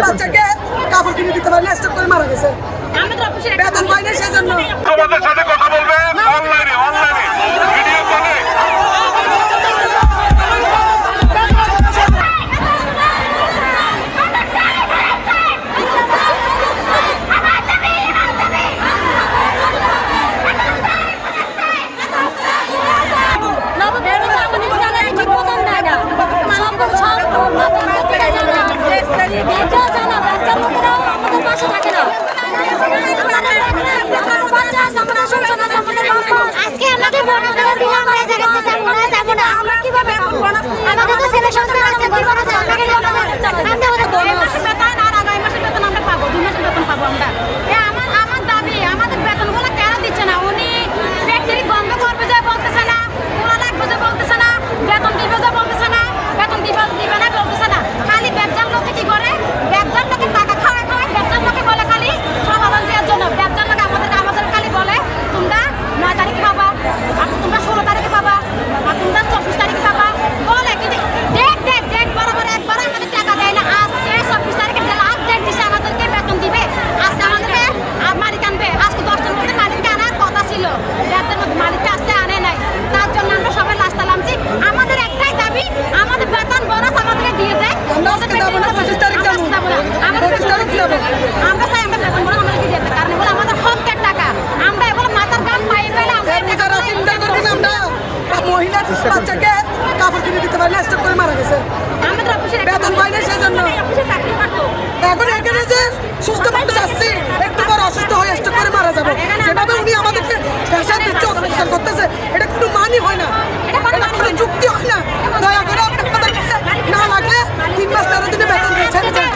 বাচ্চাকে কাপড় কিনে দিতে পারে না, স্টক করে মারা গেছে। বেতন পাই না সেজন্য। তোমাদের সাথে কথা বলবে অনলাইনে ভিডিও কলে। বাচ্চাকে কাপড় কিনে দিতে পারে না, স্টক করে মারা গেছে। বেতন পাই না সেজন্য। এখন এখানে যে সুস্থ মানুষ আসছে, একটু পর অসুস্থ হয়ে স্টক করে মারা যাবে। যেভাবে উনি আমাদেরকে প্রেশার দিচ্ছে, অত্যাচার করতেছে, এটা কোনো মানই হয় না, এটা কোনো যুক্তি হয় না। দয়া করে আপনাদের না লাগলে 3 মাস 13 দিনে বেতন দিয়ে ছেড়ে যায়।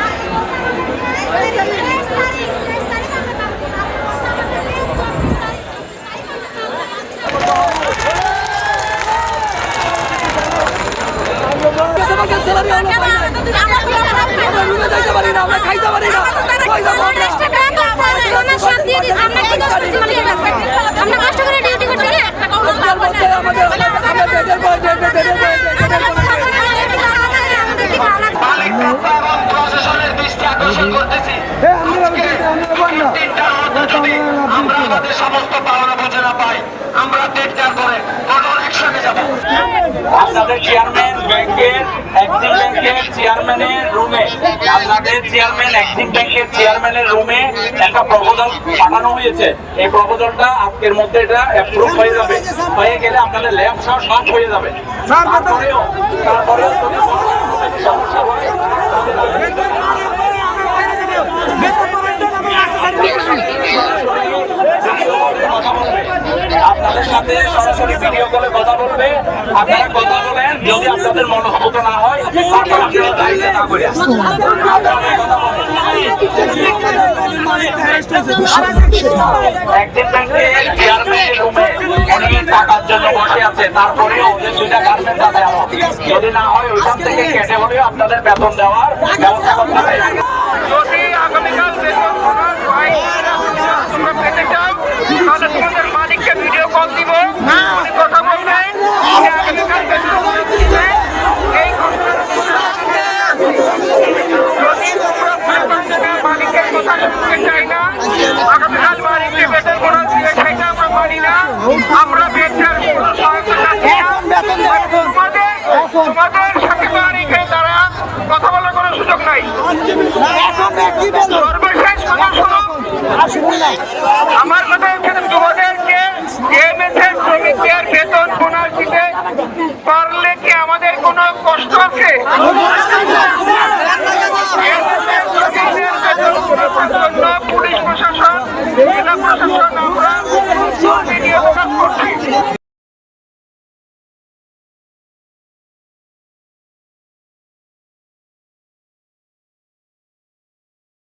আমাদের সমস্ত পাওনা বুঝে না পাই, আমরা টেকচার করে কঠোর অ্যাকশনে যাব। আপনাদের চেয়ারম্যান ব্যাংকের এক্সিম ব্যাংকের চেয়ারম্যানের রুমে, আপনাদের চেয়ারম্যান এক্সিম ব্যাংকের চেয়ারম্যানের রুমে একটা প্রপোজাল পাঠানো হয়েছে। এই প্রপোজালটা আজকের মধ্যে এটা অ্যাপ্রুভ হয়ে যাবে, হয়ে গেলে আপনাদের ল্যাব শর্ট নট হয়ে যাবে। তারপরেও সমস্যা হয় আপনাদের সাথে সরাসরি ভিডিও কলে কথা বলবে। আপনারা কথা বলেন, যদি আপনাদের মনোভূত না হয় টাকার জন্য বসে আছে, তারপরেও ওদের 2টা গার্মেন্টস আছে, যদি না হয় ওইখান থেকে কেটে হলেও আপনাদের বেতন দেওয়ার ব্যবস্থা করতে হবে। যদি আগামীকাল বেতন তোমরা পেতে চাও তাহলে তোমাদের মালিককে ভিডিও কল দিব, কথা বলবেন। মালিকের কথা শুনতে চাই না, আগামীকাল মালিককে বেতন বোনাস দিয়ে সেটা আমরা মানি না। আমরা বেতন তোমাদের সাথে মালিকের দ্বারা কথা বলার কোনো সুযোগ নাই। সর্বশেষ কথা শোনো, আমার কথা হচ্ছে তোমাদেরকে শ্রমিকদের বেতন বোনাস দিতে পারলে কি আমাদের কোনো কষ্ট আছে?